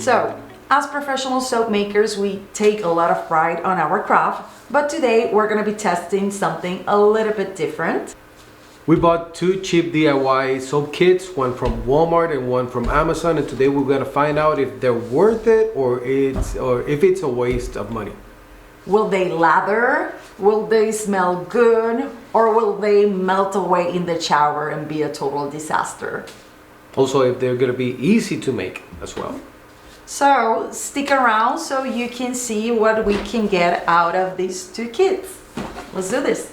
So, as professional soap makers, we take a lot of pride on our craft, but today we're going to be testing something a little bit different. We bought 2 cheap DIY soap kits, one from Walmart and one from Amazon, and today we're going to find out if they're worth it or if it's a waste of money. Will they lather? Will they smell good? Or will they melt away in the shower and be a total disaster? Also, if they're going to be easy to make as well. So stick around so you can see what we can get out of these 2 kits. Let's do this.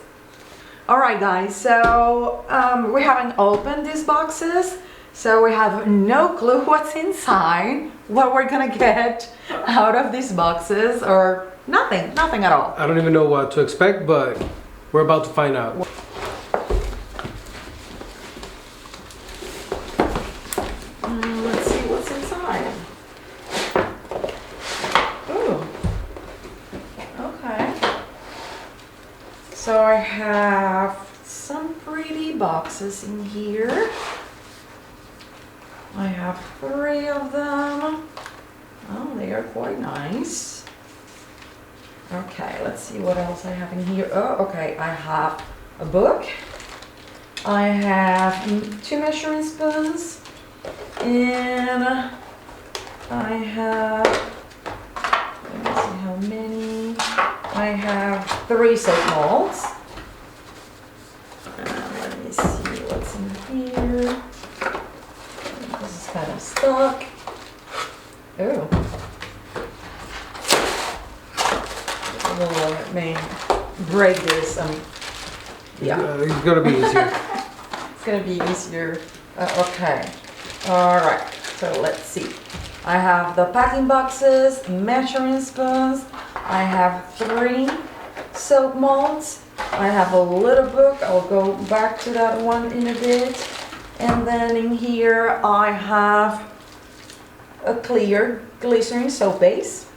Alright guys, so we haven't opened these boxes, so we have no clue what's inside, what we're gonna get out of these boxes, or nothing at all. I don't even know what to expect, but we're about to find out. Let's see what's inside. Ooh. Okay. So I have some pretty boxes in here. I have 3 of them. Oh, they are quite nice. Okay, let's see what else I have in here. Oh, okay, I have a book. I have 2 measuring spoons. And I have, let me see how many. I have 3 soap molds. Let me see what's in here. This is kind of stuck. Oh. Oh, let me break this. Yeah. It's gonna be easier. It's gonna be easier. Okay. All right. So let's see. I have the packing boxes, measuring spoons. I have 3 soap molds. I have a little book. I'll go back to that one in a bit. And then in here I have a clear glycerin soap base.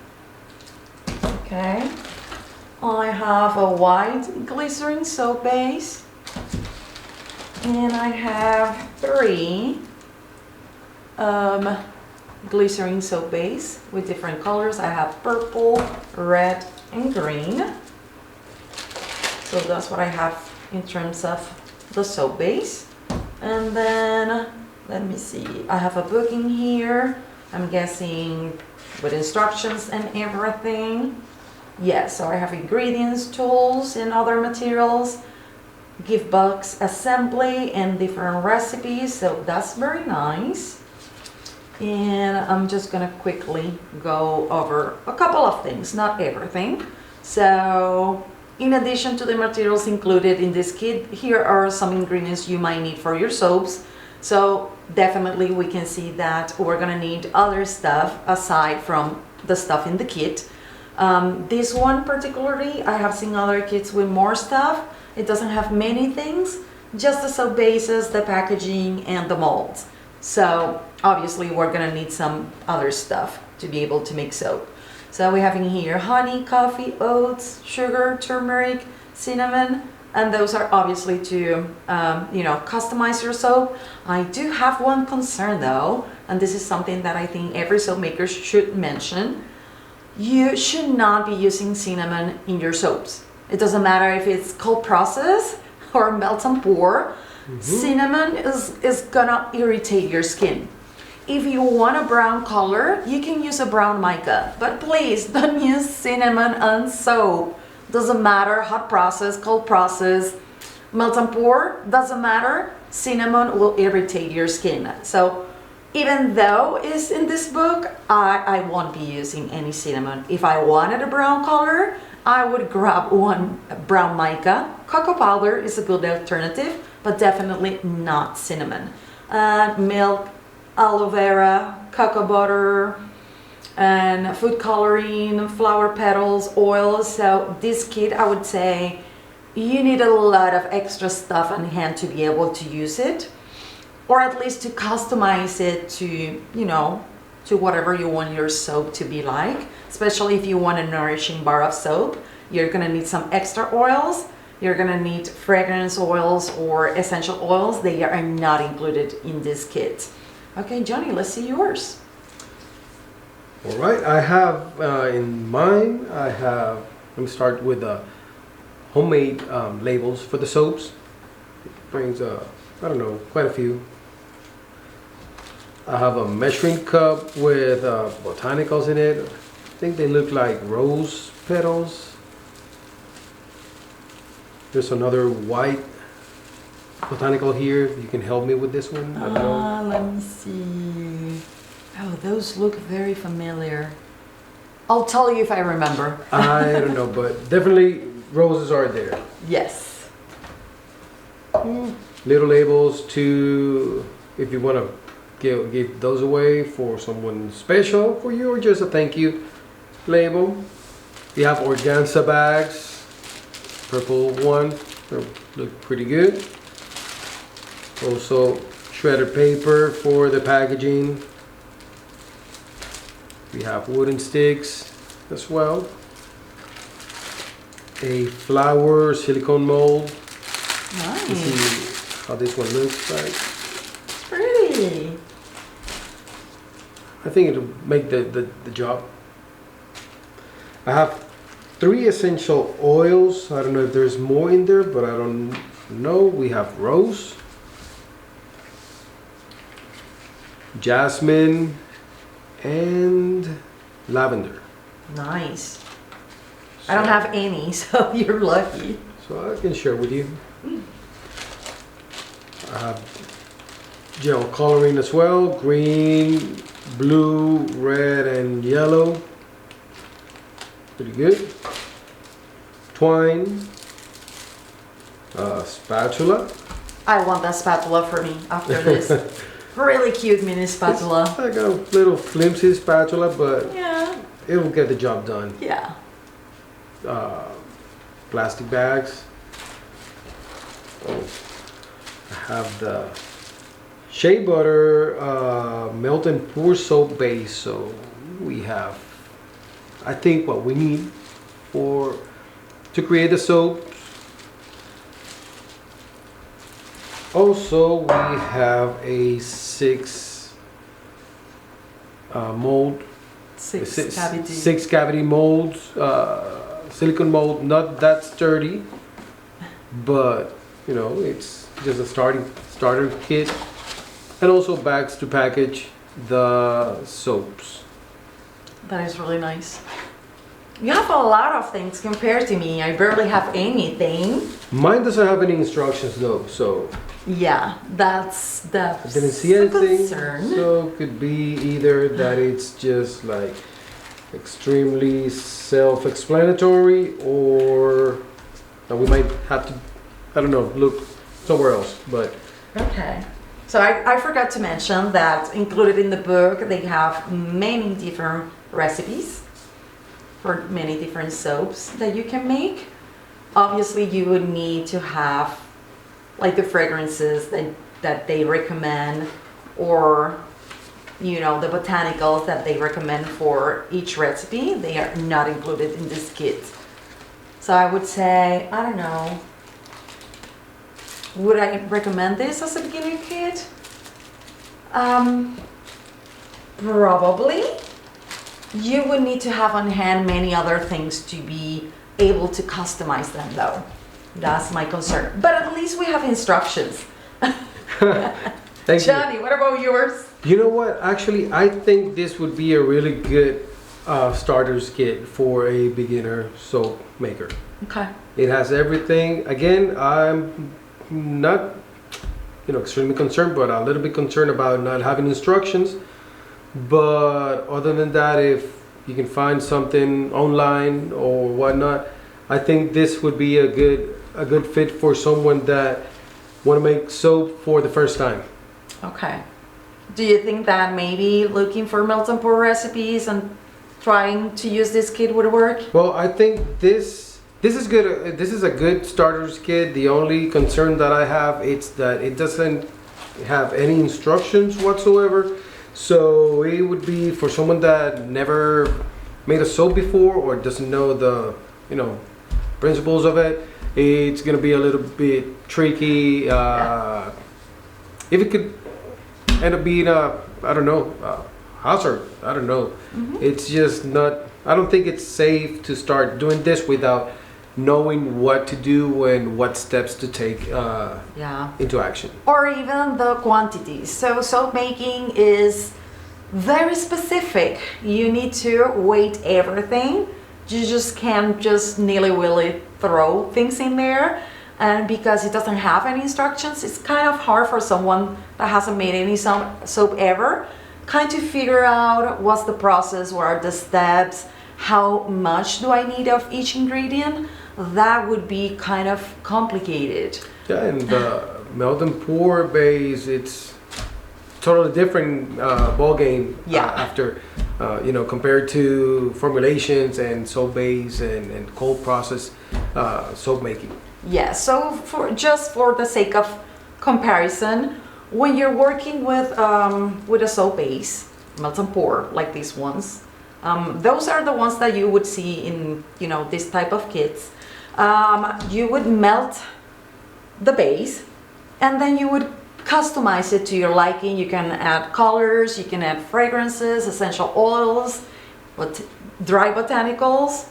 Okay. I have a white glycerin soap base. And I have 3 glycerin soap base with different colors. I have purple, red, and green. So that's what I have in terms of the soap base. And then, let me see, I have a book in here. I'm guessing with instructions and everything. Yes, so I have ingredients, tools, and other materials, gift box assembly, and different recipes. So that's very nice. And I'm just gonna quickly go over a couple of things, not everything. So in addition to the materials included in this kit, here are some ingredients you might need for your soaps. So definitely we can see that we're gonna need other stuff aside from the stuff in the kit. This one particularly, I have seen other kits with more stuff. It doesn't have many things, just the soap bases, the packaging, and the molds. So obviously we're gonna need some other stuff to be able to make soap. So we have in here honey, coffee, oats, sugar, turmeric, cinnamon, and those are obviously to customize your soap. I do have one concern though, and this is something that I think every soap maker should mention. You should not be using cinnamon in your soaps. It doesn't matter if it's cold process or melt and pour. Cinnamon is gonna irritate your skin. If you want a brown color, you can use a brown mica, but please don't use cinnamon on soap. Doesn't matter, hot process, cold process, melt and pour, doesn't matter. Cinnamon will irritate your skin. So even though it's in this book, I won't be using any cinnamon. If I wanted a brown color, I would grab one brown mica. Cocoa powder is a good alternative, but definitely not cinnamon. Milk, aloe vera, cocoa butter, and food coloring, flower petals, oil. So this kit, I would say you need a lot of extra stuff on hand to be able to use it, or at least to customize it to, to whatever you want your soap to be like. Especially if you want a nourishing bar of soap, you're gonna need some extra oils. You're gonna need fragrance oils or essential oils. They are not included in this kit. Okay, Johnny, let's see yours. All right, I have in mine, let me start with the homemade labels for the soaps. It brings, I don't know, quite a few. I have a measuring cup with botanicals in it. I think they look like rose petals. There's another white botanical here. You can help me with this one. I don't know. Let me see. Oh, those look very familiar. I'll tell you if I remember. I don't know, but definitely roses are there. Yes. Little labels to, if you want to give those away for someone special for you, or just a thank you label. We have organza bags, purple one, they look pretty good. Also shredded paper for the packaging. We have wooden sticks as well. A flower silicone mold. Nice. Let's see how this one looks like. It's pretty. I think it'll make the job. I have 3 essential oils. I don't know if there's more in there, but I don't know. We have rose, jasmine, and lavender. Nice. I don't have any, so you're lucky. So I can share with you. I have gel coloring as well. Green, blue, red, and yellow. Pretty good. Twine. Spatula. I want that spatula for me after this. Really cute mini spatula. It's like a little flimsy spatula, but Yeah. it'll get the job done. Yeah. Plastic bags. Oh, I have the shea butter melt and pour soap base. So we have, I think, what we need to create the soap. Also, we have a 6 mold. Six cavity. 6 cavity molds, silicone mold, not that sturdy, but you know, it's just a starter kit, and also bags to package the soaps. That is really nice. You have a lot of things compared to me. I barely have anything. Mine doesn't have any instructions though, so Yeah, that's the I didn't see anything. concern. So could be either that it's just like extremely self-explanatory, or that we might have to, I don't know, look somewhere else. But Okay. So I forgot to mention that included in the book, they have many different recipes for many different soaps that you can make. Obviously, you would need to have like the fragrances that they recommend, or you know, the botanicals that they recommend for each recipe. They are not included in this kit. So I would say, I don't know, would I recommend this as a beginner kit? Probably. You would need to have on hand many other things to be able to customize them though. That's my concern. But at least we have instructions. thank you. Johnny, what about yours? You know what? Actually, I think this would be a really good starter's kit for a beginner soap maker. Okay. It has everything. Again, I'm not, extremely concerned, but a little bit concerned about not having instructions. But other than that, if you can find something online or whatnot, I think this would be a good fit for someone that want to make soap for the first time. Okay. Do you think that maybe looking for melt and pour recipes and trying to use this kit would work? Well, I think this is good. This is a good starter's kit. The only concern that I have is that it doesn't have any instructions whatsoever. So it would be for someone that never made a soap before or doesn't know the principles of it. It's gonna be a little bit tricky. If it could end up being a hazard. I don't know. It's just not. I don't think it's safe to start doing this without knowing what to do and what steps to take into action. Or even the quantities. So soap making is very specific. You need to weight everything. You just can't just nilly-willy throw things in there. And because it doesn't have any instructions, it's kind of hard for someone that hasn't made any soap ever, kind of figure out what's the process, what are the steps, how much do I need of each ingredient. That would be kind of complicated. Yeah, and the melt and pour base, it's totally different ball game after, compared to formulations and soap base and cold process soap making. Yeah, so for the sake of comparison, when you're working with a soap base, melt and pour like these ones, those are the ones that you would see in this type of kits. You would melt the base and then you would customize it to your liking. You can add colors, you can add fragrances, essential oils, dry botanicals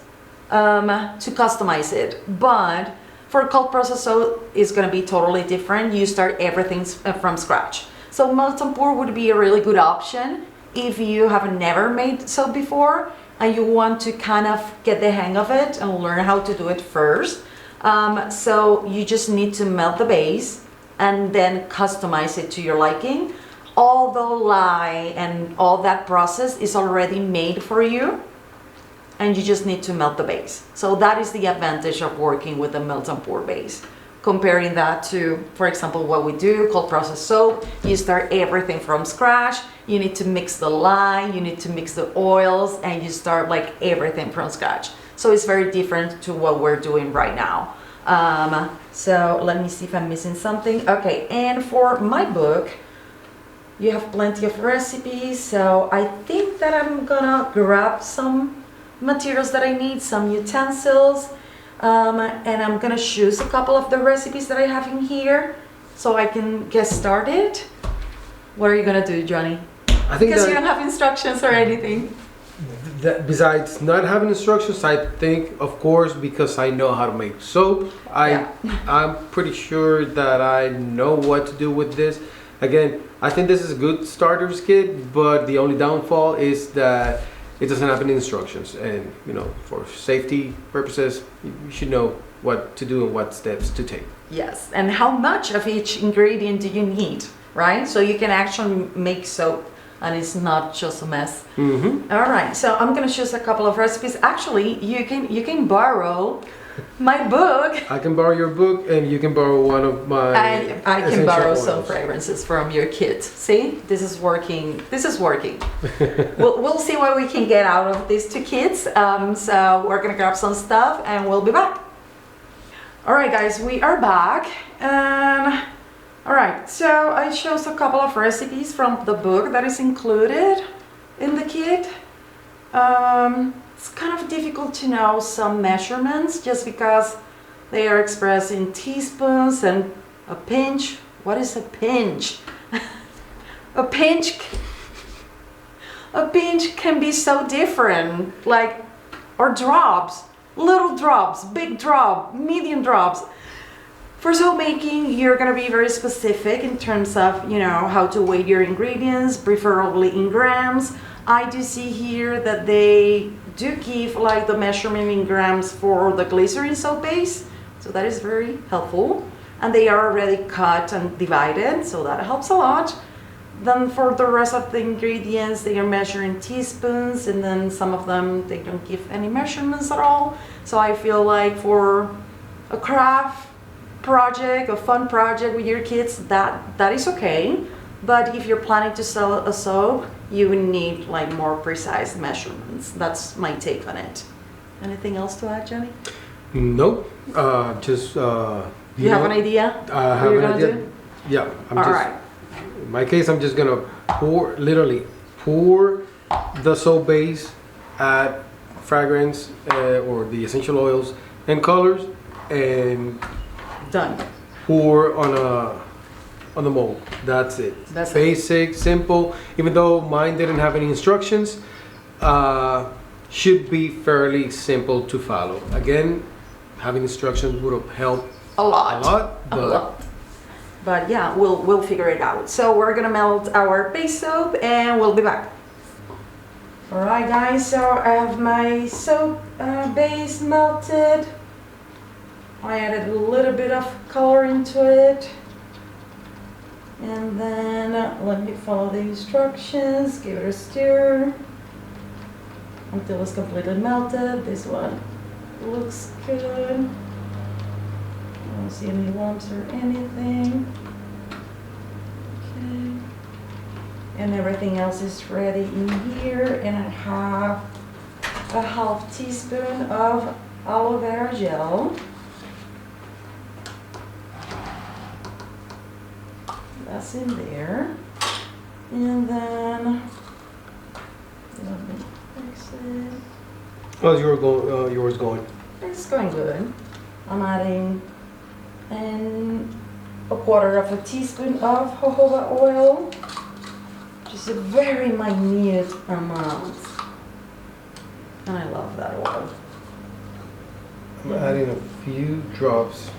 to customize it. But for cold process soap, it's going to be totally different. You start everything from scratch. So melt and pour would be a really good option if you have never made soap before and you want to kind of get the hang of it and learn how to do it first. So you just need to melt the base and then customize it to your liking. All the lye and all that process is already made for you, and you just need to melt the base. So that is the advantage of working with a melt and pour base. Comparing that to, for example, what we do, cold process soap, you start everything from scratch. You need to mix the lye, you need to mix the oils, and you start like everything from scratch. So it's very different to what we're doing right now. So let me see if I'm missing something. Okay, and for my book, you have plenty of recipes. So I think that I'm gonna grab some materials that I need, some utensils, and I'm gonna choose a couple of the recipes that I have in here so I can get started. What are you gonna do, Johnny? I think because you don't have instructions or anything. Besides not having instructions, I think, of course, because I know how to make soap, I'm pretty sure that I know what to do with this. Again, I think this is a good starter's kit, but the only downfall is that it doesn't have any instructions, and for safety purposes, you should know what to do and what steps to take. Yes, and how much of each ingredient do you need, right? So you can actually make soap and it's not just a mess. All right, so I'm gonna choose a couple of recipes. Actually, you can borrow my book. I can borrow your book, and you can borrow one of my. I can borrow some fragrances from your kit. See, this is working. This is working. we'll see what we can get out of these two kits. So we're gonna grab some stuff, and we'll be back. All right, guys, we are back. All right, so I chose a couple of recipes from the book that is included in the kit. It's kind of difficult to know some measurements just because they are expressed in teaspoons and a pinch. What is a pinch? A pinch can be so different, or drops, little drops, big drop, medium drops. For soap making, you're gonna be very specific in terms of, how to weigh your ingredients, preferably in grams. I do see here that they do give the measurement in grams for the glycerin soap base, so that is very helpful. And they are already cut and divided, so that helps a lot. Then for the rest of the ingredients, they are measured in teaspoons, and then some of them, they don't give any measurements at all. So I feel like for a craft project, a fun project with your kids, that is okay. But if you're planning to sell a soap, you would need more precise measurements. That's my take on it. Anything else to add, Johnny? Nope. Just you have an idea? I have an idea. Yeah. All right. In my case, I'm just gonna literally pour the soap base, add fragrance or the essential oils and colors, and done. Pour on a on the mold. That's it. That's it. Basic, simple. Even though mine didn't have any instructions, should be fairly simple to follow. Again, having instructions would have helped A lot. but A lot. But yeah, we'll figure it out. So we're gonna melt our base soap and we'll be back. Alright guys, so I have my soap base melted. I added a little bit of color into it. And then let me follow the instructions, give it a stir until it's completely melted. This one looks good. I don't see any lumps or anything. Okay. And everything else is ready in here. And I have a half teaspoon of aloe vera gel. That's in there. And then let me fix it. how's yours going? It's going good. I'm adding a quarter of a teaspoon of jojoba oil. Just a very minute amount. And I love that oil. I'm adding a few drops.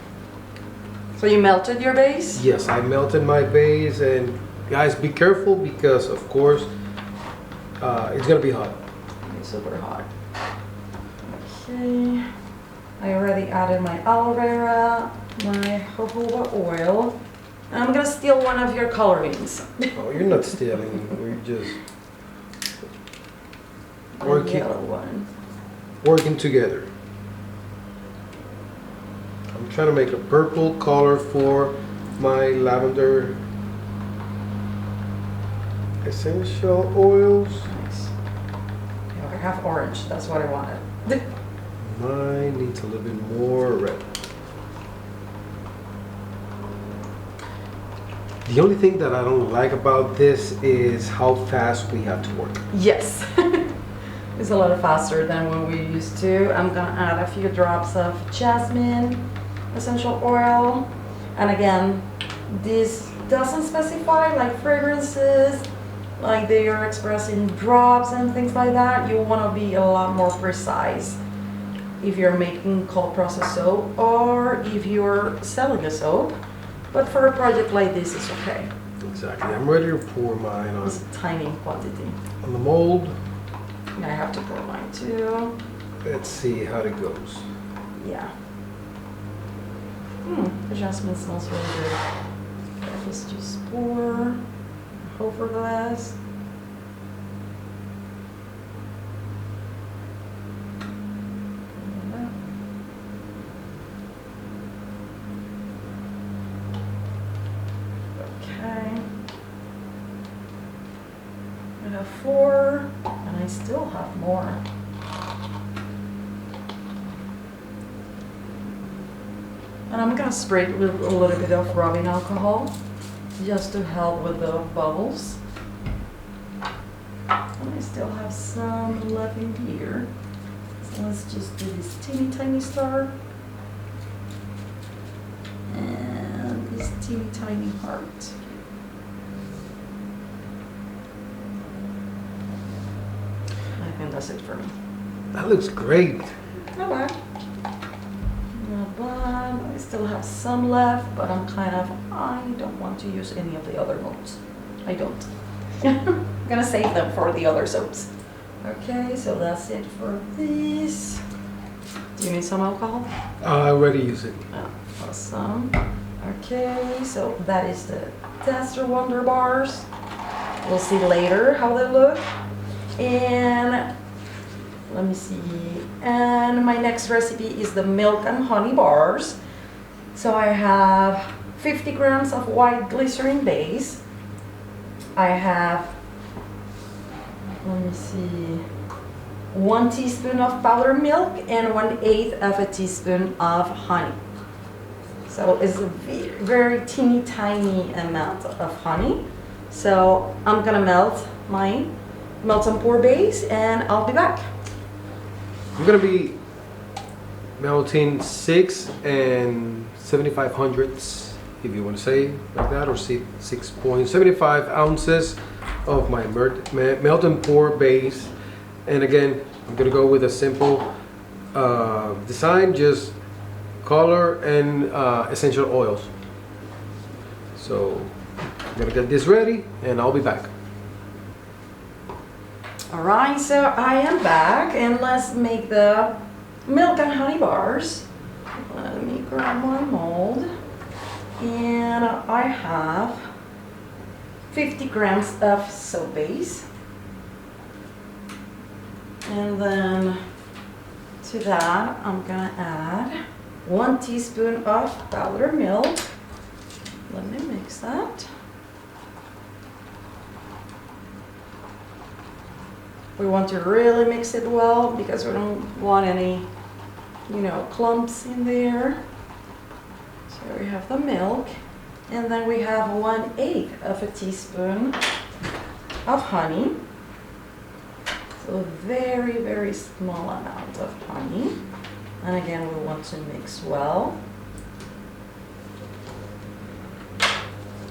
So you melted your base? Yes, I melted my base, and guys, be careful because of course it's gonna be hot. It's super hot. Okay. I already added my aloe vera, my jojoba oil. And I'm gonna steal one of your colorings. Oh, you're not stealing. We're just The yellow one. working together. I'm trying to make a purple color for my lavender essential oils. Nice. Yeah, I have orange. That's what I wanted. Mine needs a little bit more red. The only thing that I don't like about this is how fast we have to work. Yes. It's a lot faster than what we used to. I'm gonna add a few drops of jasmine essential oil. And again, this doesn't specify like fragrances, like they are expressed in drops and things like that. You wanna be a lot more precise if you're making cold process soap or if you're selling a soap. But for a project like this, it's okay. Exactly. I'm ready to pour mine It's a tiny quantity. on the mold. And I have to pour mine too. Let's see how it goes. Yeah. The jasmine smells really good. Let's just pour. Over glass. Okay. I have 4, and I still have more. And I'm gonna spray it with a little bit of rubbing alcohol, just to help with the bubbles. And I still have some left in here. So let's just do this teeny tiny star. And this teeny tiny heart. I think that's it for me. That looks great. Not bad. Not bad. I still have some left, but I don't want to use any of the other molds. I don't. I'm gonna save them for the other soaps. Okay, so that's it for this. Do you need some alcohol? I already use it. Oh, awesome. Okay, so that is the Tester Wonder Bars. We'll see later how they look. And let me see. And my next recipe is the milk and honey bars. So I have 50 grams of white glycerin base. I have, let me see, 1 teaspoon of powdered milk and 1/8 of a teaspoon of honey. So it's a very teeny tiny amount of honey. So I'm gonna melt and pour base, and I'll be back. I'm gonna be melting 6 and 7/500 if you want to say like that, or 6.75 ounces of my melt and pour base. And again, I'm gonna go with a simple design, just color and essential oils. So I'm gonna get this ready and I'll be back. Alright, so I am back and let's make the milk and honey bars. Let me grab my mold. And I have 50 grams of soap base. And then to that, I'm gonna add 1 teaspoon of powdered milk. Let me mix that. We want to really mix it well because we don't want any, clumps in there. So we have the milk, and then we have 1/8 of a teaspoon of honey. So a very, very small amount of honey. And again, we want to mix well.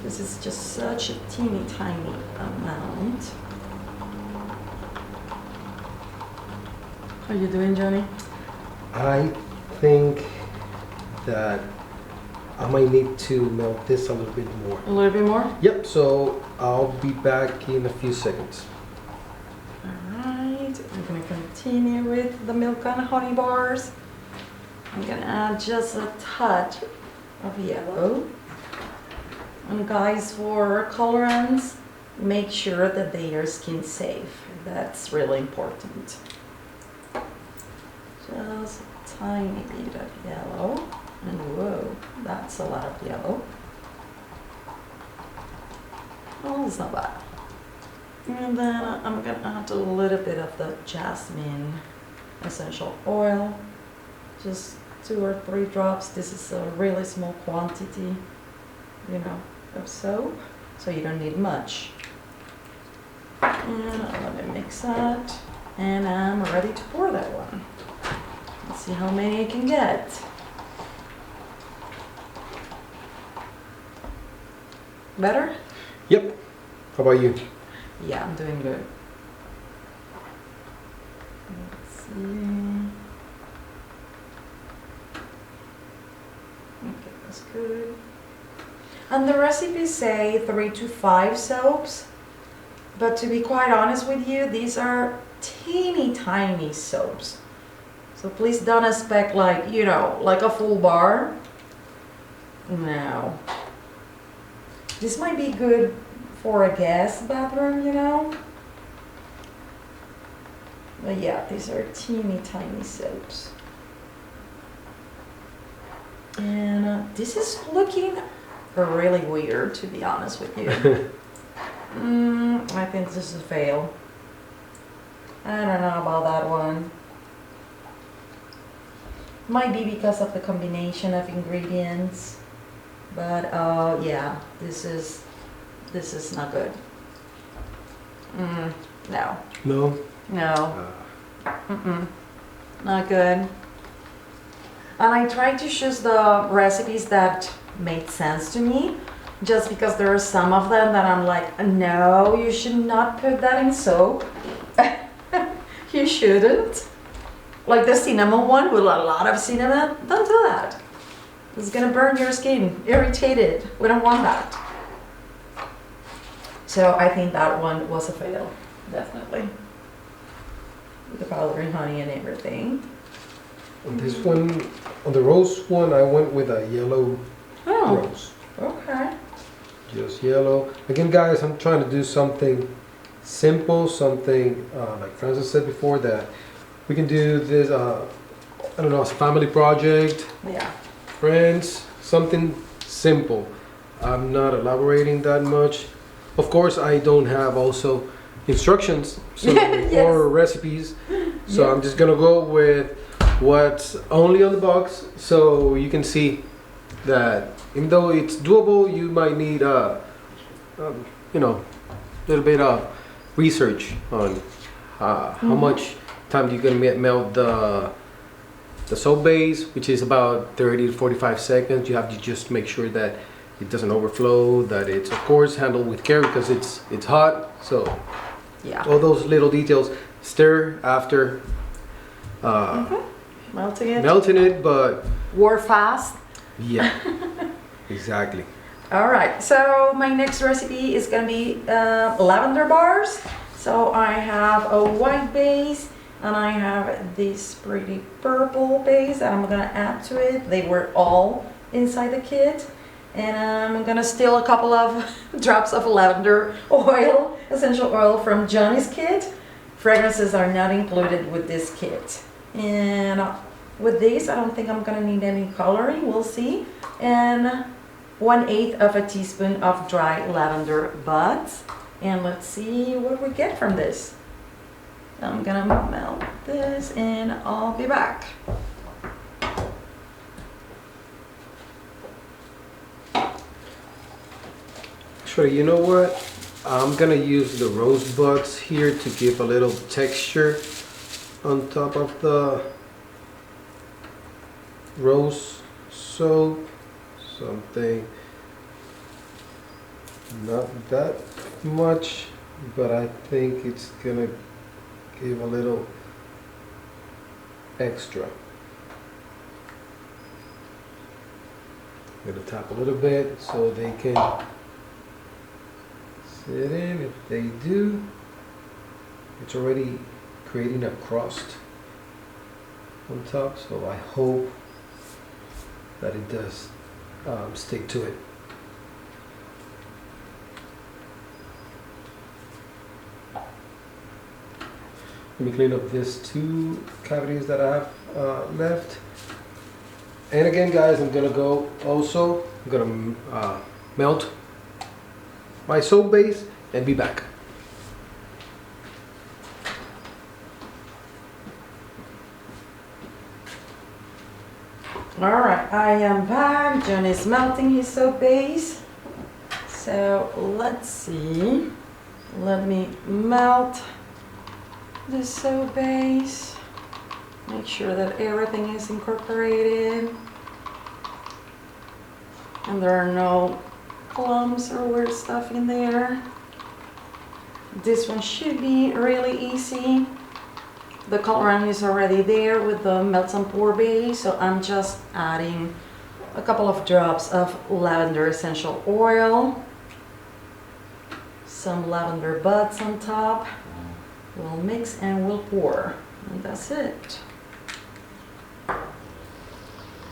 This is just such a teeny tiny amount. How you doing, Johnny? I think that I might need to melt this a little bit more. A little bit more? Yep, so I'll be back in a few seconds. Alright, I'm gonna continue with the milk and honey bars. I'm gonna add just a touch of yellow. And guys, for colorants, make sure that they are skin safe. That's really important. Just a tiny bit of yellow. And whoa, that's a lot of yellow. Oh, it's not bad. And then I'm gonna add a little bit of the jasmine essential oil. Just 2 or 3 drops. This is a really small quantity, of soap. So you don't need much. And let me mix that. And I'm ready to pour that one. Let's see how many I can get. Better? Yep. How about you? Yeah, I'm doing good. Let's see. Okay, that's good. And the recipes say 3 to 5 soaps, but to be quite honest with you, these are teeny tiny soaps. So please don't expect like a full bar. No. This might be good for a guest bathroom, But yeah, these are teeny tiny soaps. And this is looking really weird, to be honest with you. I think this is a fail. I don't know about that one. Might be because of the combination of ingredients. But yeah, this is not good. No. No? No. Not good. And I tried to choose the recipes that made sense to me, just because there are some of them that I'm like, no, you should not put that in soap. You shouldn't. Like the cinnamon one with a lot of cinnamon, don't do that. It's gonna burn your skin, irritate it. We don't want that. So I think that one was a fail, definitely. With the powder and honey and everything. On this one, on the rose one, I went with a yellow rose. Okay. Just yellow. Again, guys, I'm trying to do something simple, something like Francis said before, that we can do this, I don't know, as a family project. Yeah. Friends, something simple. I'm not elaborating that much. Of course, I don't have also instructions Yes. or recipes, so I'm just gonna go with what's only on the box, so you can see that even though it's doable, you might need a little bit of research on how much time you're gonna melt the soap base, which is about 30 to 45 seconds. You have to just make sure that it doesn't overflow, that it's of course handled with care because it's hot. So Yeah. all those little details. Stir after Melting it. melting it, but War fast. yeah, exactly. All right, so my next recipe is gonna be lavender bars. So I have a white base and I have this pretty purple base that I'm gonna add to it. They were all inside the kit. And I'm gonna steal a couple of drops of lavender oil, essential oil from Johnny's kit. Fragrances are not included with this kit. And with this, I don't think I'm gonna need any coloring, we'll see. And 1/8 of a teaspoon of dry lavender buds. And let's see what we get from this. I'm gonna melt this and I'll be back. Actually, you know what? I'm gonna use the rose buds here to give a little texture on top of the rose soap. Something not that much, but I think it's gonna give a little extra. I'm gonna tap a little bit so they can sit in. If they do, it's already creating a crust on top, so I hope that it does stick to it. Let me clean up these 2 cavities that I have left. And again, guys, I'm gonna melt my soap base and be back. All right, I am back. John is melting his soap base. So let's see. Let me melt the soap base. Make sure that everything is incorporated. And there are no clumps or weird stuff in there. This one should be really easy. The colorant is already there with the melt and pour base, so I'm just adding a couple of drops of lavender essential oil, some lavender buds on top. We'll mix and we'll pour, and that's it.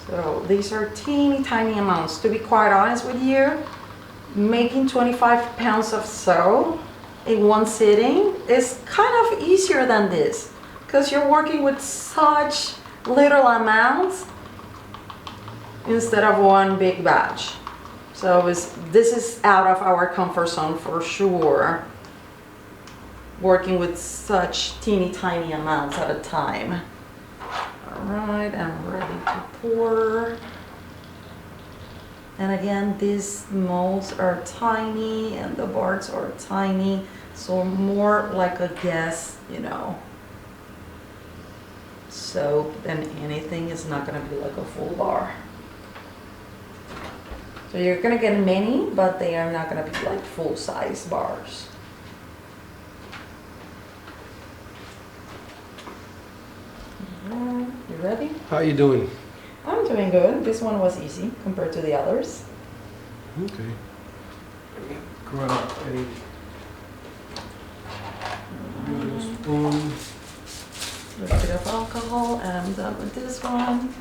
So these are teeny tiny amounts. To be quite honest with you, making 25 pounds of soap in one sitting is kind of easier than this, because you're working with such little amounts instead of one big batch. So this is out of our comfort zone for sure, working with such teeny tiny amounts at a time. All right, I'm ready to pour. And again, these molds are tiny and the bars are tiny, so more like a guess, you know, soap than anything. Is not going to be like a full bar. So you're going to get many, but they are not going to be like full size bars. You ready? How you doing? I'm doing good. This one was easy compared to the others. Okay. Let me grab a spoon. A little bit of alcohol, and I'm done with this one.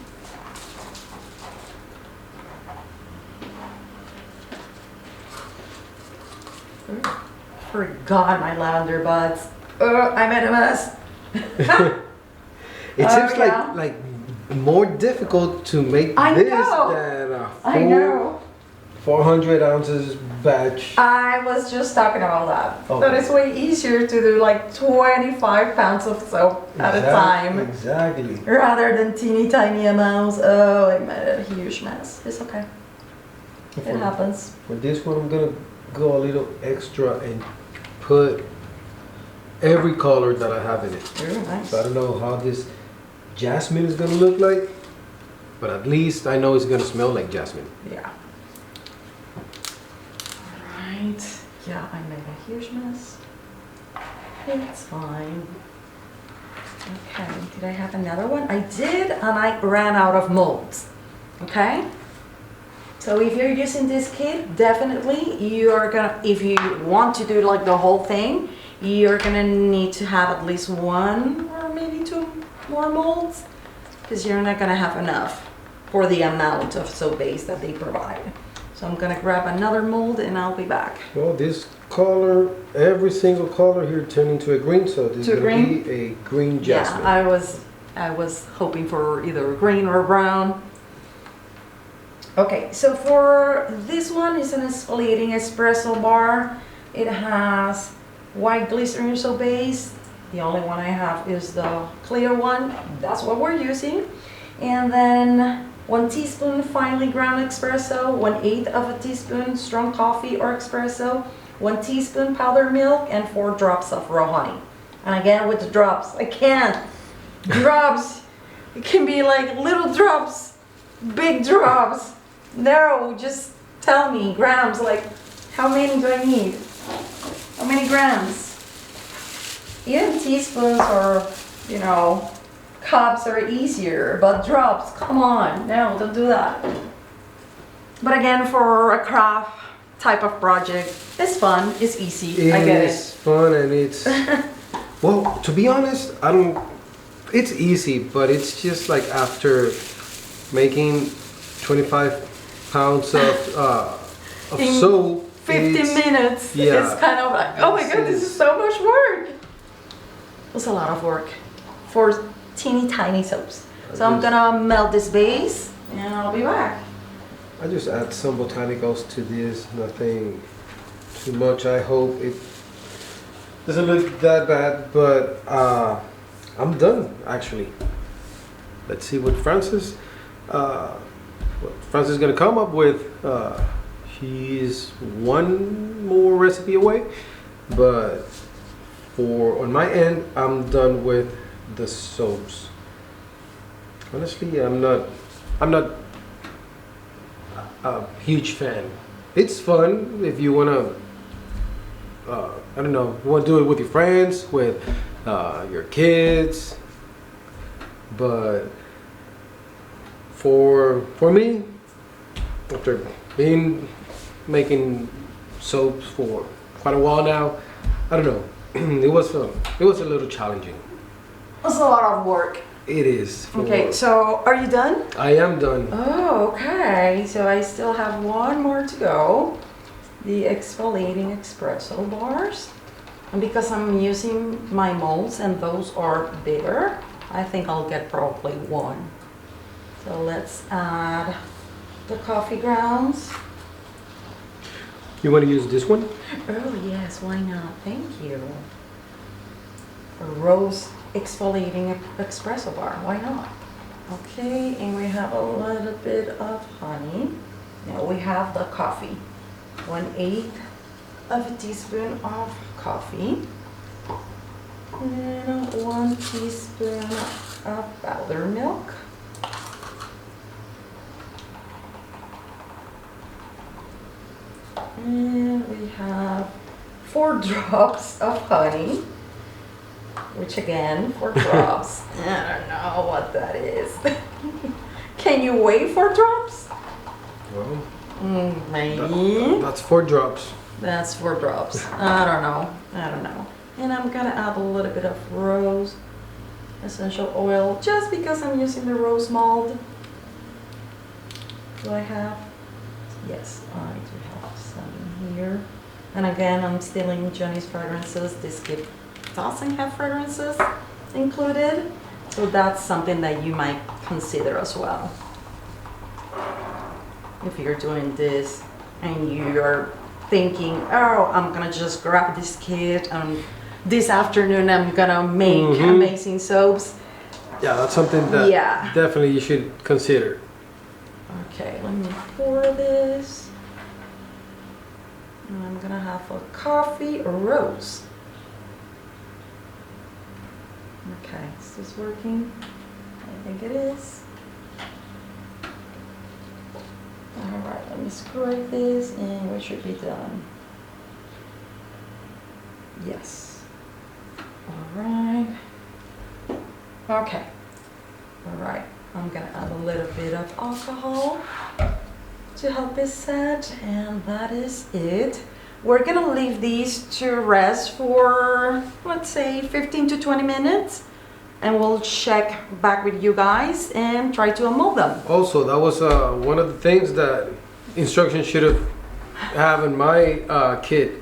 Forgot my lavender buds. I made a mess. It seems yeah. like more difficult to make I this know. than a I full know. 400 ounces batch. I was just talking about that. Okay. That it's way easier to do like 25 pounds of soap at a time. Exactly. Rather than teeny tiny amounts. Oh, I made a huge mess. It's okay. It happens. For this one, I'm gonna go a little extra and put every color that I have in it. Very nice. So I don't know how this jasmine is gonna look like, but at least I know it's gonna smell like jasmine. Yeah. Yeah, I made a huge mess. It's fine. Okay, did I have another one? I did, and I ran out of molds. Okay? So if you're using this kit, definitely you are gonna, if you want to do like the whole thing, you're gonna need to have at least one or maybe two more molds, because you're not gonna have enough for the amount of soap base that they provide. So I'm gonna grab another mold and I'll be back. Well, this color, every single color here turned into a green, so this is gonna be a green jasmine. Yeah, I was hoping for either green or brown. Okay, so for this one, it's an exfoliating espresso bar. It has white glycerin soap base. The only one I have is the clear one. That's what we're using. And then 1 teaspoon finely ground espresso, 1/8 of a teaspoon strong coffee or espresso, 1 teaspoon powdered milk, and 4 drops of raw honey. And again with the drops, I can't. Drops, it can be like little drops, big drops. No, just tell me grams, like how many do I need? How many grams? Even teaspoons or, you know, cups are easier, but drops, come on, no, don't do that. But again, for a craft type of project, it's fun, it's easy, I get it. It's fun and it's, well, to be honest, it's easy, but it's just like after making 25 pounds of In soap. 15 minutes, yeah, it's kind of like, oh my god, this is so much work. It's a lot of work for teeny tiny soaps. So I'm gonna melt this base and I'll be back. I just add some botanicals to this, nothing too much. I hope it doesn't look that bad, but I'm done actually. Let's see what Francis is gonna come up with. She's one more recipe away, but on my end, I'm done with the soaps. Honestly, I'm not a huge fan. It's fun if you wanna, I don't know, you wanna do it with your friends, with your kids, but for me, after making soaps for quite a while now, I don't know, it was a little challenging. It's a lot of work. It is. Okay, so are you done? I am done. Oh, okay. So I still have one more to go. The exfoliating espresso bars. And because I'm using my molds and those are bigger, I think I'll get probably one. So let's add the coffee grounds. You want to use this one? Oh yes, why not? Thank you. A rose exfoliating espresso bar, why not? Okay, and we have a little bit of honey. Now we have the coffee. 1/8 of a teaspoon of coffee. And 1 teaspoon of powdered milk. And we have 4 drops of honey. Which again, 4 drops. I don't know what that is. Can you weigh 4 drops? Well, Maybe. that's 4 drops. That's 4 drops. I don't know. And I'm gonna add a little bit of rose essential oil just because I'm using the rose mold. Do I have? Yes, I do have some here. And again, I'm stealing Johnny's fragrances. This kit doesn't have fragrances included, so that's something that you might consider as well. If you're doing this and you're thinking, oh, I'm gonna just grab this kit and this afternoon I'm gonna make amazing soaps. Yeah, that's something that definitely you should consider. Okay, let me pour this. And I'm gonna have a coffee rose. Okay, is this working? I think it is. Alright, let me squirt this and we should be done. Yes. All right. Okay. All right. I'm gonna add a little bit of alcohol to help it set, and that is it. We're gonna leave these to rest for, let's say, 15 to 20 minutes, and we'll check back with you guys and try to unmold them. Also, that was one of the things that instructions should have in my kit,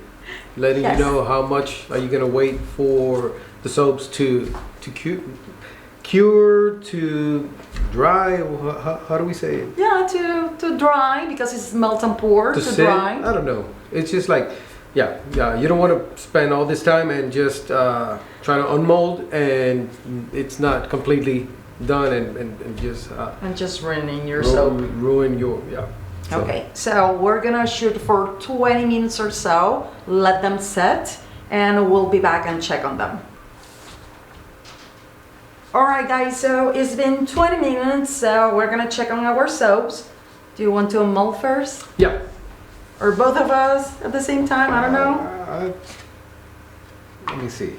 letting Yes. you know how much are you gonna wait for the soaps to cure, to dry. How do we say it? Yeah, to dry, because it's melt and pour, to sit? dry. I don't know. It's just like, yeah. You don't want to spend all this time and just try to unmold, and it's not completely done, and just And just ruining your soap. ruin your, yeah. So, Okay, so we're gonna shoot for 20 minutes or so, let them set, and we'll be back and check on them. Alright guys, so it's been 20 minutes, so we're gonna check on our soaps. Do you want to unmold first? Yeah. Or both of us at the same time? I don't know. Let me see.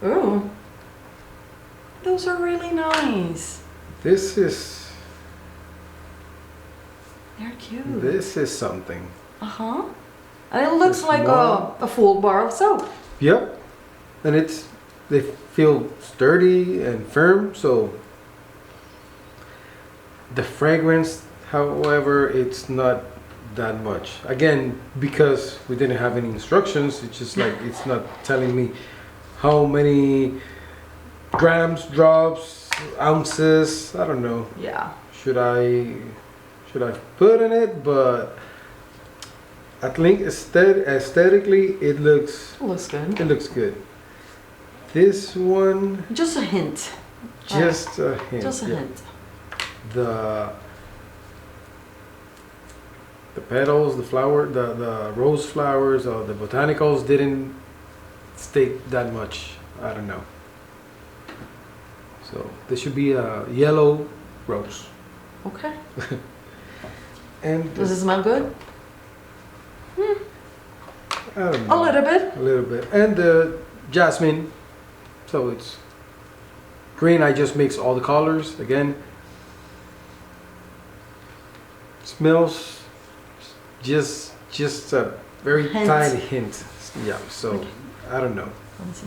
Ooh. Those are really nice. This is They're cute. this is something. Uh-huh. And it looks It's like small. a full bar of soap. Yep. And they feel sturdy and firm, so the fragrance, however, it's not that much. Again, because we didn't have any instructions, it's just like it's not telling me how many grams, drops, ounces, I don't know. Yeah. Should I put in it? But I think aesthetically it looks Looks good. This one, Just a hint. just a hint. Just a yeah. hint. The petals, the flower, the rose flowers or the botanicals didn't stick that much. I don't know. So this should be a yellow rose. Okay. And Does it smell good? I don't A know. little bit. A little bit. And the jasmine. So it's green. I just mix all the colors again. Smells just a very Hint. tiny hint. Yeah. So Okay. I don't know. Let me see.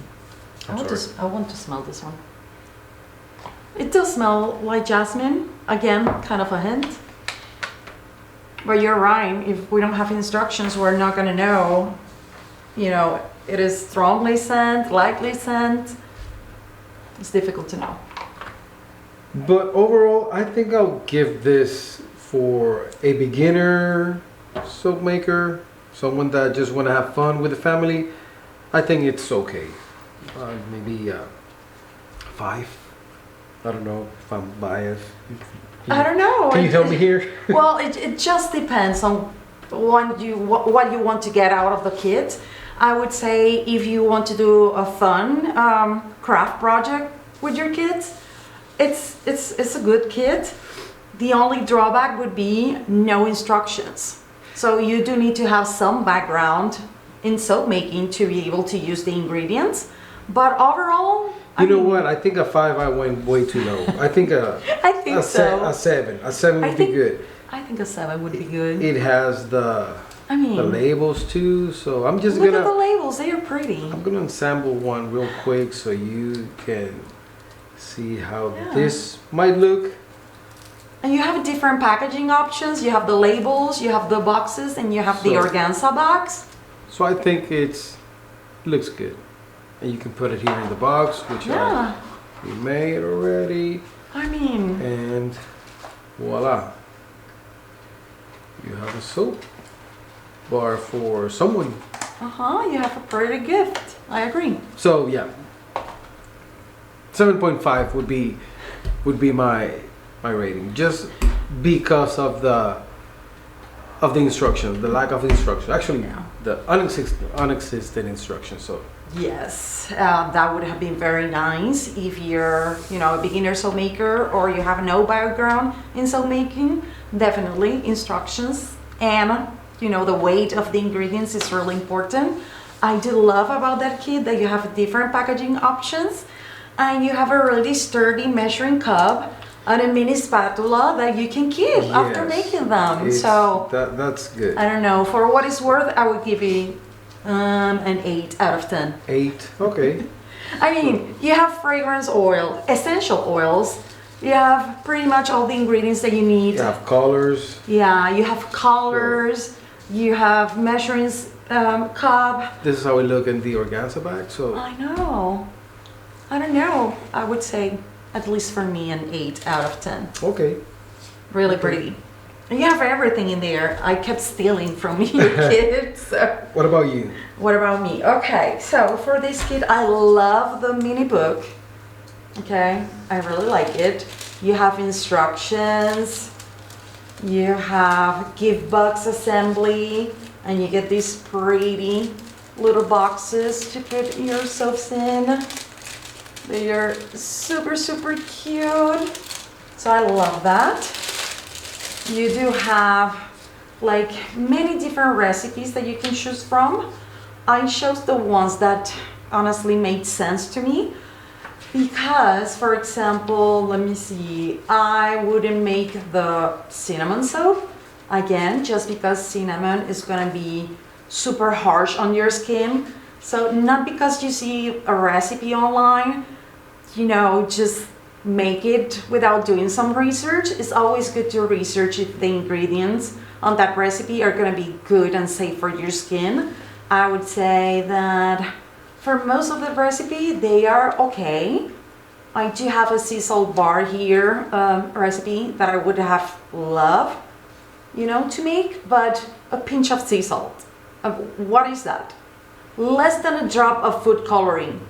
I'm sorry. I want to smell this one. It does smell like jasmine. Again, kind of a hint. But you're right. If we don't have instructions, we're not gonna know. You know, it is strongly scent, lightly scent. It's difficult to know. But overall, I think I'll give this for a beginner soap maker, someone that just want to have fun with the family. I think it's okay. Maybe 5. I don't know if I'm biased. I don't know. Can you help me here? Well, it just depends on what you want to get out of the kit. I would say if you want to do a fun craft project with your kids, it's a good kit. The only drawback would be no instructions. So you do need to have some background in soap making to be able to use the ingredients. But overall, You know what? I think a 5 I went way too low. I think I think so. a 7. A 7 would be good. I think a 7 would be good. It has the I mean, labels too, so I'm just look at the gonna labels. They are pretty. I'm gonna sample one real quick so you can see how Yeah. this might look. And you have different packaging options. You have the labels, you have the boxes, and you have the So- organza box. So I think it looks good. And you can put it here in the box, which Yeah, we made already. I mean, And voila. You have a soap bar for someone. you have a pretty gift. I agree. So yeah. 7.5 would be my rating. Just because of the instructions, the lack of instruction. Actually, Yeah. the unexistent instructions. So Yes, that would have been very nice if you're, a beginner soap maker or you have no background in soap making. Definitely instructions and, the weight of the ingredients is really important. I do love about that kit that you have different packaging options, and you have a really sturdy measuring cup and a mini spatula that you can keep after making them. So that's good. I don't know, for what it's worth, I would give it an 8 out of 10. 8, okay. I mean, you have fragrance oil, essential oils. You have pretty much all the ingredients that you need. You have colors. Yeah, you have colors. You have measuring cup. This is how we look in the organza bag. So I know. I don't know. I would say, at least for me, an 8 out of 10. Okay. Really pretty. You have everything in there. I kept stealing from your kid. So. What about you? What about me? Okay, so for this kit, I love the mini book. Okay, I really like it. You have instructions. You have gift box assembly, and you get these pretty little boxes to put your soaps in. They are super, super cute. So I love that. You do have like many different recipes that you can choose from. I chose the ones that honestly made sense to me because, for example, let me see, I wouldn't make the cinnamon soap again, just because cinnamon is gonna be super harsh on your skin. So not because you see a recipe online, you know, just make it without doing some research. It's always good to research if the ingredients on that recipe are gonna be good and safe for your skin. I would say that for most of the recipe, they are okay. I do have a sea salt bar here recipe that I would have loved, you know, to make, but a pinch of sea salt. What is that? Less than a drop of food coloring.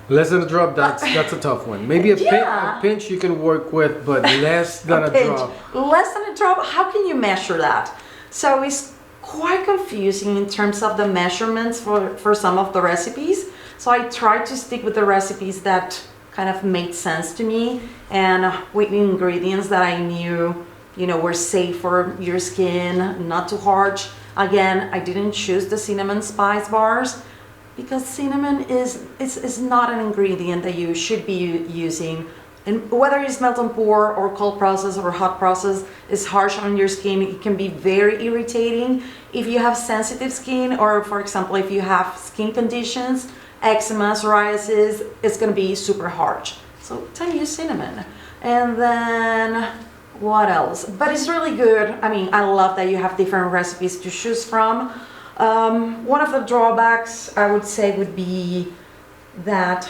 Less than a drop, that's a tough one. Maybe a pinch you can work with, but less than a drop. Less than a drop, how can you measure that? So it's quite confusing in terms of the measurements for some of the recipes. So I tried to stick with the recipes that kind of made sense to me and with ingredients that I knew, you know, were safe for your skin, not too harsh. Again, I didn't choose the cinnamon spice bars because cinnamon is not an ingredient that you should be using. And whether it's melt and pour or cold process or hot process, it's harsh on your skin. It can be very irritating. If you have sensitive skin, or for example, if you have skin conditions, eczema, psoriasis, it's gonna be super harsh. So don't use cinnamon. And then what else? But it's really good. I mean, I love that you have different recipes to choose from. One of the drawbacks I would say would be that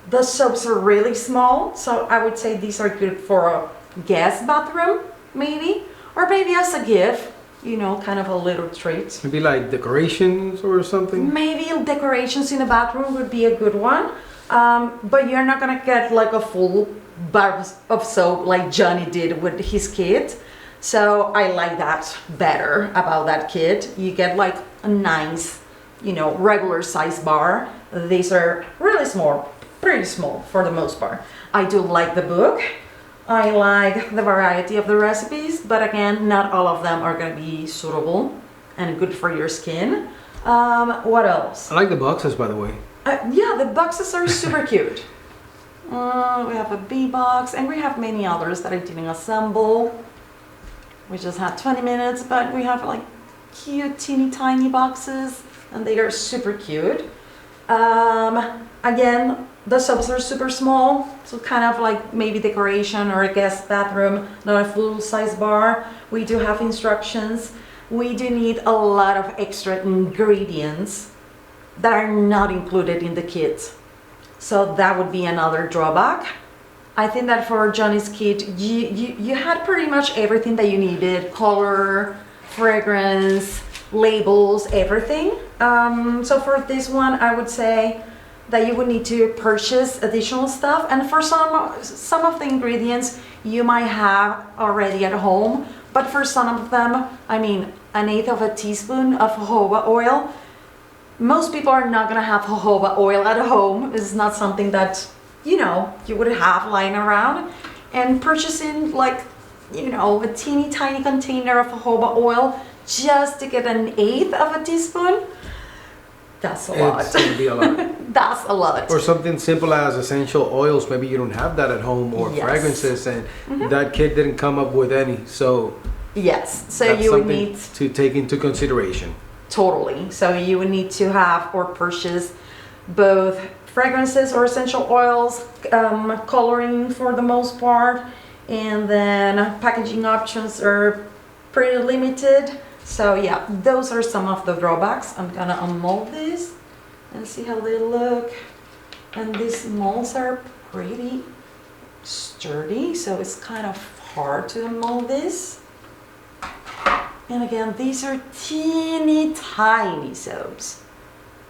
the soaps are really small, so I would say these are good for a guest bathroom, maybe, or maybe as a gift, you know, kind of a little treat. Maybe like decorations or something? Maybe decorations in the bathroom would be a good one, but you're not gonna get like a full bar of soap like Johnny did with his kit. So I like that better about that kit. You get like a nice, you know, regular size bar. These are really small. Pretty small for the most part. I do like the book. I like the variety of the recipes, but again, not all of them are going to be suitable and good for your skin. What else? I like the boxes, by the way. Yeah, the boxes are super cute. We have a bee box, and we have many others that I didn't assemble. We just had 20 minutes, but we have like cute, teeny tiny boxes, and they are super cute. Again, the soaps are super small, so kind of like maybe decoration or a guest bathroom, not a full-size bar. We do have instructions. We do need a lot of extra ingredients that are not included in the kit. So that would be another drawback. I think that for Johnny's kit, you had pretty much everything that you needed: color, fragrance, labels, everything. So for this one, I would say that you would need to purchase additional stuff, and for some of the ingredients you might have already at home, but for some of them, I mean, 1/8 of a teaspoon of jojoba oil. Most people are not gonna have jojoba oil at home. It's not something that, you know, you would have lying around, and purchasing like, you know, a teeny tiny container of jojoba oil just to get 1/8 of a teaspoon, That's a lot. It's gonna be a lot. That's a lot. Or something simple as essential oils. Maybe you don't have that at home, or Yes. fragrances, and that kid didn't come up with any. So Yes, so that's you would something need, to take into consideration. totally. So you would need to have or purchase both fragrances or essential oils, coloring for the most part, and then packaging options are pretty limited. So yeah, those are some of the drawbacks. I'm gonna unmold this and see how they look. And these molds are pretty sturdy, so it's kind of hard to unmold this. And again, these are teeny tiny soaps.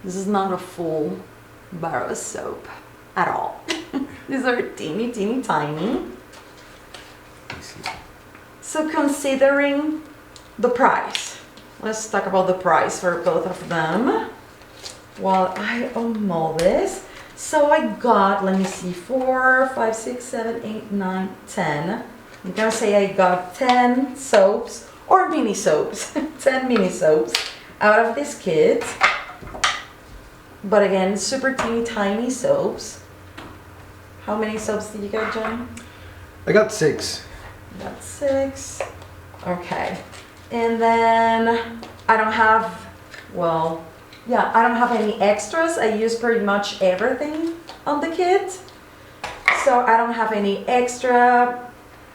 This is not a full bar of soap at all. These are teeny tiny. So considering the price, let's talk about the price for both of them while I unmold this. So I got, let me see, 4, 5, 6, 7, 8, 9, 10. I'm gonna say I got 10 soaps or mini soaps, 10 mini soaps out of this kit. But again, super teeny tiny soaps. How many soaps did you get, Johnny? I got 6. Got 6. Okay. And then I don't have, well, yeah, I don't have any extras. I use pretty much everything on the kit. So I don't have any extra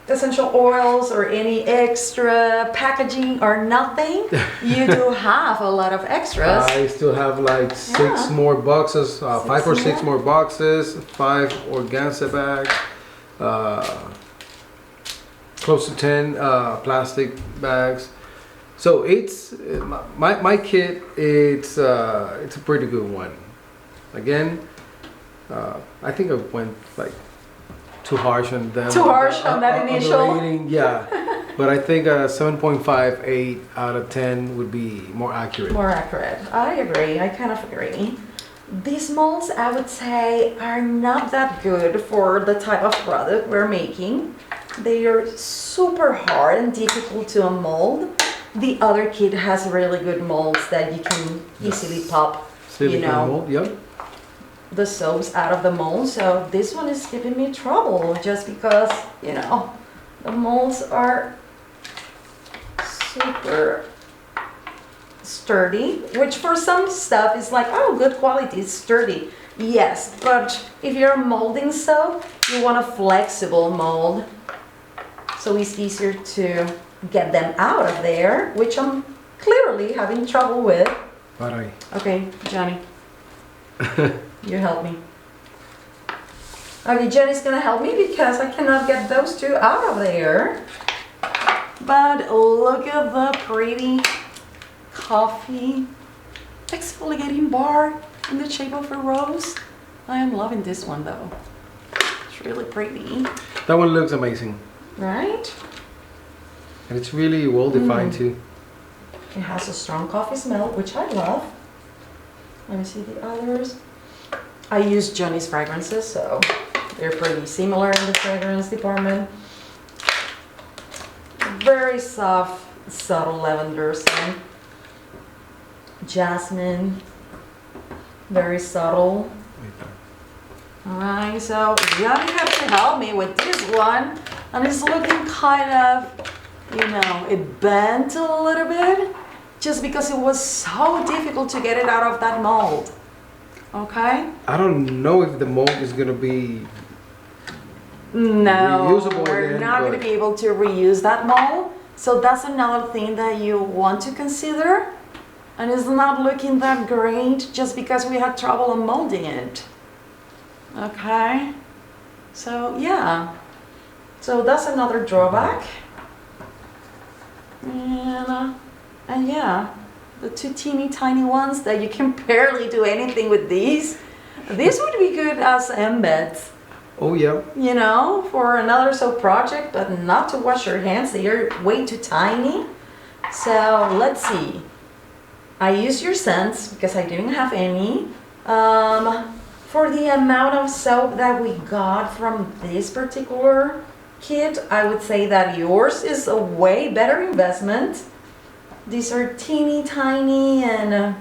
essential oils or any extra packaging or nothing. You do have a lot of extras. I still have like 6 Yeah. more boxes, 5 or 6 more. more boxes, 5 organza bags, close to 10 plastic bags. So it's my kit. It's a pretty good one. Again, I think I went like too harsh on them. Too harsh on that the initial? rating, yeah. But I think 7.58 out of 10 would be more accurate. More accurate. I agree. I kind of agree. These molds, I would say, are not that good for the type of product we're making. They are super hard and difficult to mold. The other kit has really good molds that you can easily pop, Silicone you know, mold, yep. the soaps out of the mold. So this one is giving me trouble just because, you know, the molds are super sturdy, which for some stuff is like, oh, good quality, it's sturdy. Yes, but if you're molding soap, you want a flexible mold. So it's easier to get them out of there, which I'm clearly having trouble with. Alright. Okay, Johnny, you help me. Okay, Jenny's gonna help me because I cannot get those two out of there. But look at the pretty coffee exfoliating bar in the shape of a rose. I am loving this one though. It's really pretty, That one looks amazing. right? And it's really well defined too. It has a strong coffee smell, which I love. Let me see the others. I use Johnny's fragrances, so they're pretty similar in the fragrance department. Very soft, subtle lavender scent. Jasmine, very subtle. Alright, so Johnny has to help me with this one. And it's looking kind of, you know, it bent a little bit just because it was so difficult to get it out of that mold. Okay? I don't know if the mold is gonna be No, reusable we're again, not going to but- be able to reuse that mold. So that's another thing that you want to consider. And it's not looking that great just because we had trouble on molding it. Okay? So yeah. So that's another drawback. And yeah, the two teeny tiny ones that you can barely do anything with these. This would be good as embeds. Oh yeah. You know, for another soap project, but not to wash your hands. They are way too tiny. So let's see. I used your scents because I didn't have any. For the amount of soap that we got from this particular kit, I would say that yours is a way better investment. These are teeny tiny and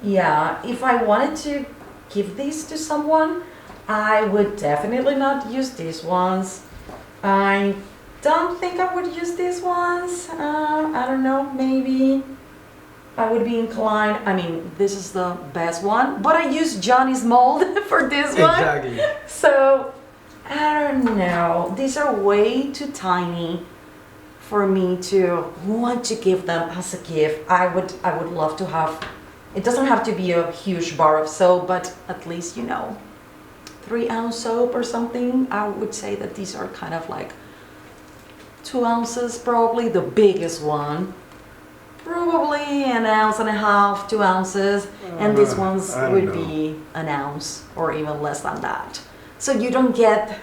Yeah, if I wanted to give these to someone, I would definitely not use these ones. I don't think I would use these ones. I don't know, maybe I would be inclined. I mean, this is the best one, but I use Johnny's mold for this one. Exactly. So, I don't know. These are way too tiny for me to want to give them as a gift. I would love to have, it doesn't have to be a huge bar of soap, but at least, 3-ounce soap or something. I would say that these are kind of like 2 ounces, probably the biggest one. Probably 1.5 ounces, 2 ounces, and these ones would be 1 ounce or even less than that. So you don't get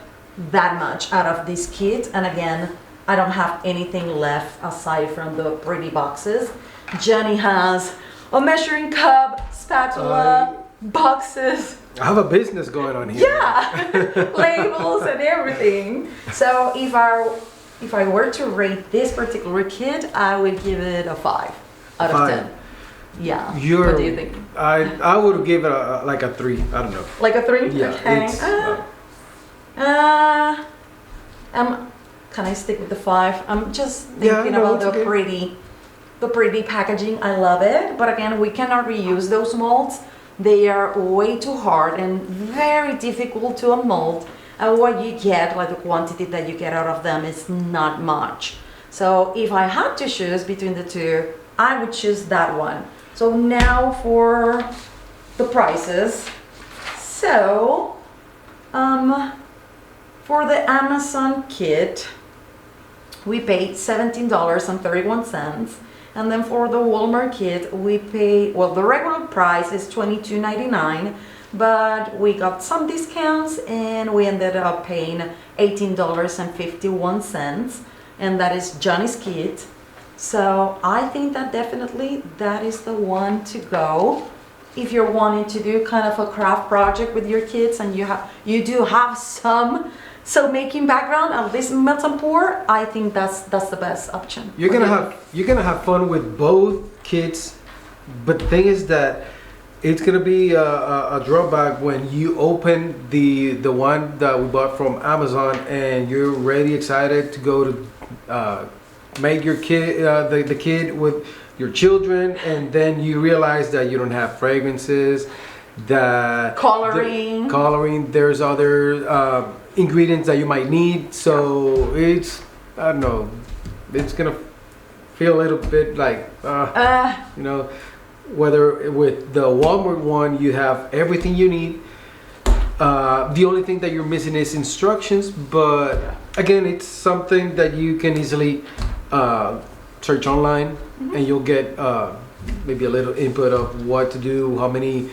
that much out of this kit. And again, I don't have anything left aside from the pretty boxes. Johnny has a measuring cup, spatula, boxes. I have a business going on here. Yeah, labels and everything. So if I were to rate this particular kit, I would give it a 5 out of 10. Yeah. What do you think? I would give it like a 3. I don't know. Like a 3? Yeah. Okay. Can I stick with the 5? I'm just thinking about the pretty packaging. I love it, but again, we cannot reuse those molds. They are way too hard and very difficult to mold. And what you get, like the quantity that you get out of them, is not much. So if I had to choose between the two, I would choose that one. So now for the prices. So, for the Amazon kit, we paid $17.31. And then for the Walmart kit, we paid, well, the regular price is $22.99. But we got some discounts and we ended up paying $18.51, and that is Johnny's kit. So I think that definitely that is the one to go if you're wanting to do kind of a craft project with your kids and you do have some making background, at least melt and pour. I think that's the best option. You're gonna have fun with both kits, but the thing is that it's gonna be a drawback when you open the one that we bought from Amazon and you're already excited to go to make your kid the kid with your children, and then you realize that you don't have fragrances, that coloring. There's other ingredients that you might need. So it's, I don't know, it's gonna feel a little bit like whether with the Walmart one you have everything you need. The only thing that you're missing is instructions, but again, it's something that you can easily search online, and you'll get maybe a little input of what to do, how many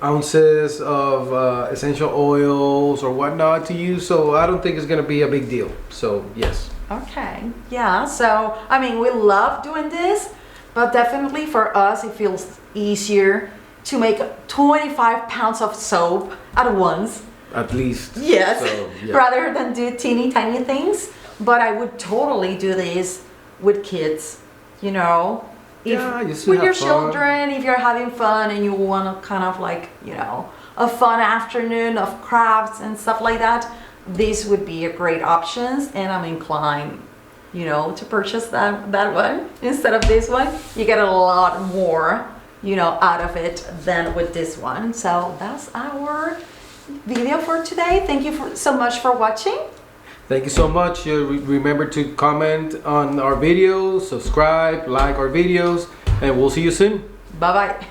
ounces of essential oils or whatnot to use. So I don't think it's gonna be a big deal. So yes. Okay, yeah, so I mean, we love doing this, but definitely for us it feels easier to make 25 pounds of soap at once. At least. Yes, so, yeah. Rather than do teeny tiny things. But I would totally do this with kids, with your children, if you're having fun and you want to kind of like, a fun afternoon of crafts and stuff like that. This would be a great option, and I'm inclined, to purchase that one instead of this one. You get a lot more, out of it than with this one. So that's our video for today. Thank you so much for watching. Thank you so much. Remember to comment on our videos, subscribe, like our videos, and we'll see you soon. Bye-bye.